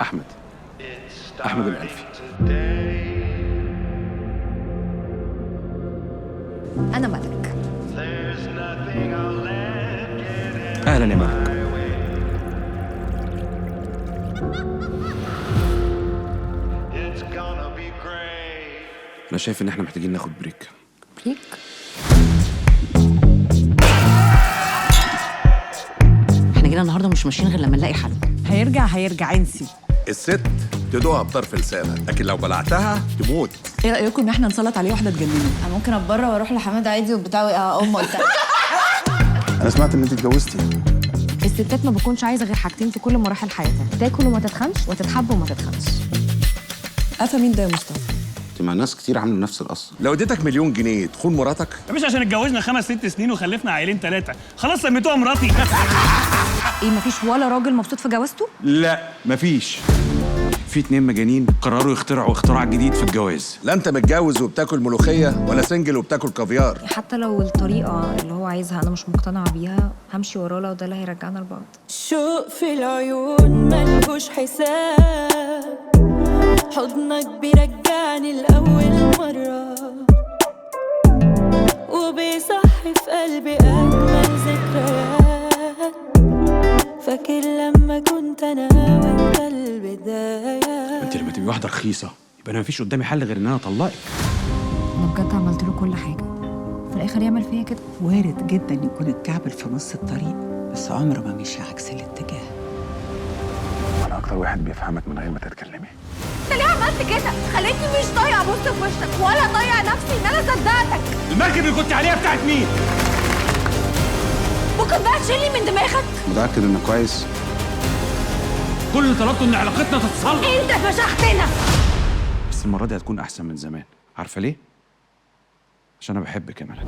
أحمد الألفي. أنا ملك. أهلا يا ملك. أنا شايف إن إحنا محتاجين ناخد بريك. بريك؟ احنا جينا النهارده مش ماشيين غير لما نلاقي حل. هيرجع انسي. الست تدوقها بطرف لسانها، لكن لو بلعتها تموت. ايه رايكم ان احنا نسلط عليه واحده تجننه؟ انا ممكن اتبرع واروح لحماد عادي وبتاع ام قلتها. أنا سمعت إن أنت اتجوزتي. الستات ما بتكونش عايزه غير حاجتين في كل مراحل حياتها، تاكل وما تتخنش وتتحب وما تتخنش. قفا مين ده يا مصطفى؟ أنت مع ناس كتير عاملوا نفس القصة. لو اديتك 1,000,000 جنيه تخون مراتك؟ مش عشان اتجوزنا 5-6 سنين وخلفنا عيلين 3 خلاص سميتوها مراتي. ايه مفيش ولا راجل مبسوط في جوازته؟ لا مفيش. في 2 مجانين قرروا يخترعوا اختراع جديد في الجواز. لا انت متجوز وبتاكل ملوخيه ولا سنجل وبتاكل كافيار. حتى لو الطريقه اللي هو عايزها انا مش مقتنعه بيها همشي وراه لو ده اللي هيرجعنا لبعض. شوق في العيون ملهوش حساب، حضنك بيرجعني لأول مرة وبيصحي في قلبي أجمل ذكريات. فاكر لما كنت أنا وأنت البداية. أنت لما تبقي واحدة رخيصة يبقى أنا مفيش قدامي حل غير إن أنا أطلقك. انا بجد عملت له كل حاجه في الاخر يعمل فيا كده. وارد جدا يكون اتكعبل في نص الطريق، بس عمره ما مشي عكس الاتجاه. أنا أكتر واحد بيفهمك من غير ما تتكلمي. انت ليه عملت كده؟ خليتني مش طايقه ابص في وشك ولا طايقه نفسي ان انا صدقتك. المركب اللي كنت عليها بتاعت مين؟ ممكن بقى تشيلني من دماغك؟ متأكد إنك كويس؟ كل اللي طلبته ان علاقتنا تتصلح. انت فشختنا. بس المرة دي هتكون أحسن من زمان. عارفة ليه؟ عشان أنا بحبك يا ملك.